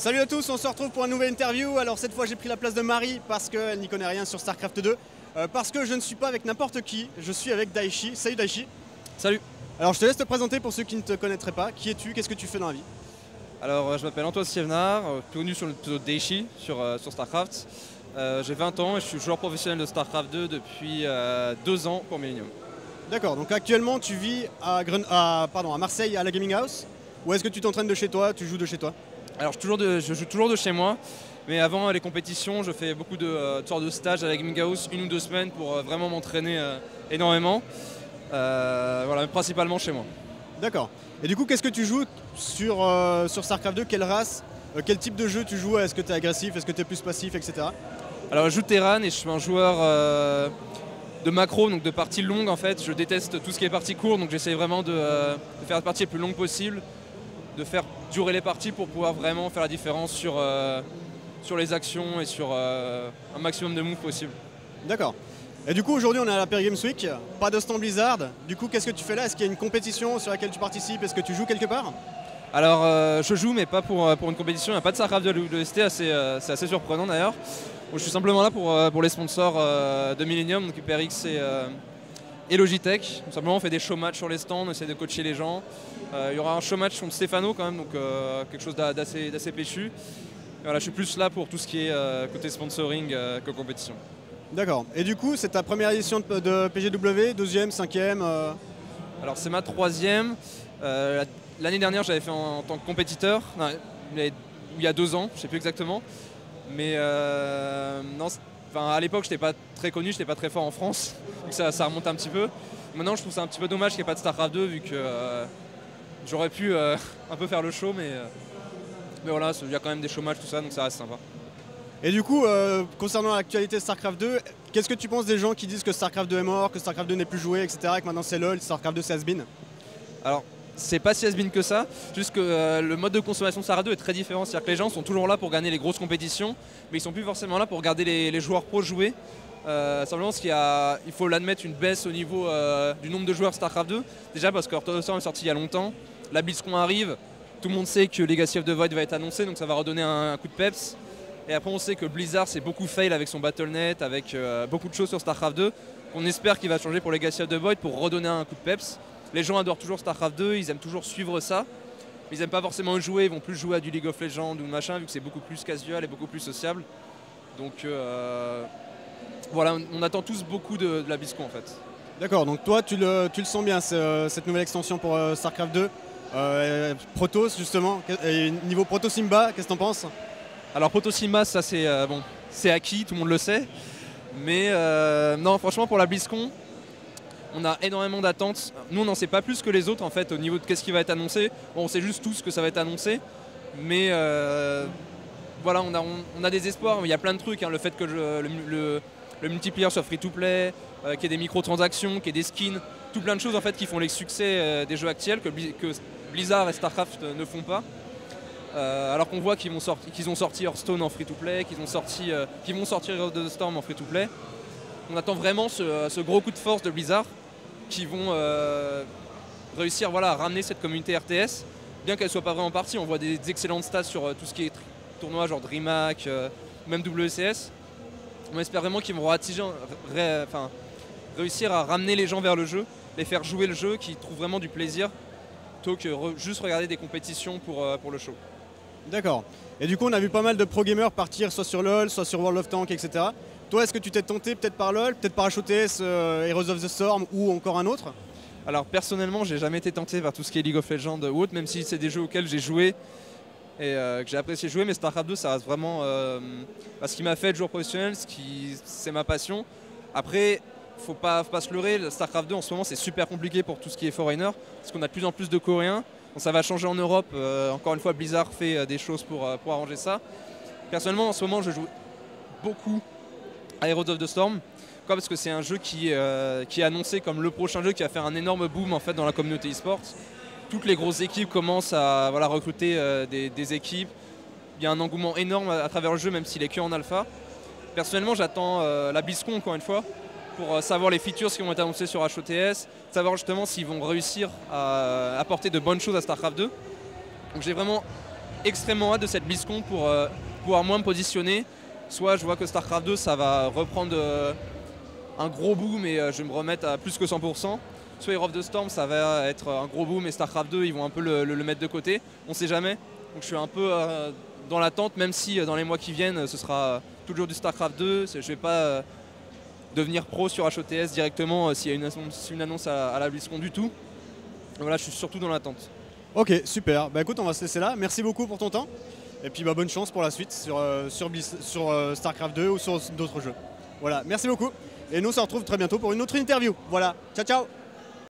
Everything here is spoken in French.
Salut à tous, on se retrouve pour une nouvelle interview. Alors cette fois j'ai pris la place de Marie parce qu'elle n'y connaît rien sur StarCraft 2. Parce que je ne suis pas avec n'importe qui, je suis avec Daichi. Salut Daichi. Salut. Alors je te laisse te présenter pour ceux qui ne te connaîtraient pas. Qui es-tu? Qu'est-ce que tu fais dans la vie? Alors je m'appelle Antoine Sievenard, plus connu sur le pseudo Daichi sur StarCraft. J'ai 20 ans et je suis joueur professionnel de StarCraft 2 depuis 2 ans pour Millennium. D'accord, donc actuellement tu vis à Marseille à la Gaming House. Ou est-ce que tu t'entraînes de chez toi, tu joues de chez toi? Alors je joue toujours de chez moi, mais avant les compétitions, je fais beaucoup de sortes de stages à la Gaming House, 1 ou 2 semaines pour vraiment m'entraîner énormément. Voilà, principalement chez moi. D'accord. Et du coup, qu'est-ce que tu joues sur StarCraft 2? Quelle race? Quel type de jeu tu joues? Est-ce que tu es agressif? Est-ce que tu es plus passif, etc. Alors je joue Terran et je suis un joueur de macro, donc de parties longues en fait. Je déteste tout ce qui est parties courtes, donc j'essaie vraiment de faire la partie les plus longue possible, de faire durer les parties pour pouvoir vraiment faire la différence sur les actions et sur un maximum de moves possible. D'accord. Et du coup aujourd'hui on est à la Paris Games Week, pas de stand Blizzard. Du coup qu'est-ce que tu fais là? Est-ce qu'il y a une compétition sur laquelle tu participes? Est-ce que tu joues quelque part? Alors je joue mais pas pour une compétition, il n'y a pas de StarCraft de l'OST, c'est assez surprenant d'ailleurs. Je suis simplement là pour les sponsors de Millennium, donc HyperX et Logitech. Tout simplement on fait des show matchs sur les stands, on essaie de coacher les gens. Il y aura un show match contre Stéphano quand même, donc quelque chose d'assez péchu. Et voilà, je suis plus là pour tout ce qui est côté sponsoring que compétition. D'accord. Et du coup c'est ta première édition de PGW, deuxième, cinquième Alors c'est ma troisième. L'année dernière j'avais fait en tant que compétiteur, il y a 2 ans, je ne sais plus exactement. Mais non, à l'époque, je n'étais pas très connu, je n'étais pas très fort en France, donc ça remonte un petit peu. Maintenant, je trouve ça un petit peu dommage qu'il n'y ait pas de StarCraft 2, vu que j'aurais pu un peu faire le show, mais voilà, il y a quand même des show matchs, tout ça, donc ça reste sympa. Et du coup, concernant l'actualité de StarCraft 2, qu'est-ce que tu penses des gens qui disent que StarCraft 2 est mort, que StarCraft 2 n'est plus joué, etc., que maintenant c'est LoL, StarCraft 2 c'est has-been? Alors, c'est pas si has-been que ça, juste que le mode de consommation de StarCraft 2 est très différent. C'est-à-dire que les gens sont toujours là pour gagner les grosses compétitions, mais ils sont plus forcément là pour regarder les joueurs pros jouer. Simplement, il faut l'admettre, une baisse au niveau du nombre de joueurs StarCraft 2. Déjà parce que Heart of the Storm est sorti il y a longtemps, la BlizzCon arrive, tout le monde sait que Legacy of the Void va être annoncé, donc ça va redonner un coup de peps. Et après, on sait que Blizzard c'est beaucoup fail avec son Battle.net, avec beaucoup de choses sur StarCraft 2, qu'on espère qu'il va changer pour Legacy of the Void pour redonner un coup de peps. Les gens adorent toujours StarCraft 2, ils aiment toujours suivre ça. Ils n'aiment pas forcément jouer, ils vont plus jouer à du League of Legends ou machin, vu que c'est beaucoup plus casual et beaucoup plus sociable. Donc voilà, on attend tous beaucoup de la BlizzCon en fait. D'accord, donc toi tu le sens bien cette nouvelle extension pour StarCraft 2, Protoss justement, et niveau Proto Simba, qu'est-ce que t'en penses? Alors Proto Simba, ça c'est bon, c'est acquis, tout le monde le sait. Mais non, franchement pour la BlizzCon, on a énormément d'attentes. Nous, on n'en sait pas plus que les autres en fait au niveau de qu'est-ce qui va être annoncé. Bon, on sait juste tous que ça va être annoncé, mais voilà, on a des espoirs. Il y a plein de trucs, hein. Le fait que le multiplayer soit free-to-play, qu'il y ait des microtransactions, qu'il y ait des skins, tout plein de choses en fait qui font les succès des jeux actuels que Blizzard et StarCraft ne font pas. Alors qu'on voit qu'ils ont sorti Hearthstone en free-to-play, qu'ils vont sortir Heroes of the Storm en free-to-play. On attend vraiment ce gros coup de force de Blizzard qui vont réussir à ramener cette communauté RTS, bien qu'elle ne soit pas vraiment partie. On voit des excellentes stats sur tout ce qui est tournoi, genre DreamHack, même WCS. On espère vraiment qu'ils vont réussir à ramener les gens vers le jeu, les faire jouer le jeu, qu'ils trouvent vraiment du plaisir, plutôt que juste regarder des compétitions pour le show. D'accord. Et du coup on a vu pas mal de pro gamers partir soit sur LoL, soit sur World of Tanks, etc. Toi, est-ce que tu t'es tenté peut-être par LoL, peut-être par HOTS, Heroes of the Storm ou encore un autre? Alors personnellement, j'ai jamais été tenté par tout ce qui est League of Legends ou autre, même si c'est des jeux auxquels j'ai joué et que j'ai apprécié jouer, mais StarCraft 2 ça reste vraiment ce qui m'a fait être joueur professionnel, c'est ma passion. Après, faut pas se leurrer, StarCraft 2 en ce moment c'est super compliqué pour tout ce qui est foreigner, parce qu'on a de plus en plus de Coréens. Donc ça va changer en Europe, encore une fois Blizzard fait des choses pour arranger ça. Personnellement en ce moment je joue beaucoup à Heroes of the Storm, parce que c'est un jeu qui est annoncé comme le prochain jeu qui va faire un énorme boom en fait dans la communauté e-sport. Toutes les grosses équipes commencent à recruter des équipes. Il y a un engouement énorme à travers le jeu, même s'il est que en alpha. Personnellement, j'attends la BlizzCon encore une fois pour savoir les features qui vont être annoncées sur HOTS, savoir justement s'ils vont réussir à apporter de bonnes choses à StarCraft 2. Donc j'ai vraiment extrêmement hâte de cette BlizzCon pour pouvoir moins me positionner. Soit je vois que StarCraft 2 ça va reprendre un gros boom et je vais me remettre à plus que 100%. Soit Heroes of the Storm ça va être un gros boom et StarCraft 2 ils vont un peu le mettre de côté. On sait jamais. Donc je suis un peu dans l'attente, même si dans les mois qui viennent ce sera toujours du StarCraft 2. Je vais pas devenir pro sur HOTS directement s'il y a une annonce à la BlizzCon du tout. Donc voilà, je suis surtout dans l'attente. Ok, super. Bah écoute, on va se laisser là. Merci beaucoup pour ton temps. Et puis bonne chance pour la suite sur StarCraft 2 ou sur d'autres jeux. Voilà, merci beaucoup. Et nous on se retrouve très bientôt pour une autre interview. Voilà, ciao ciao.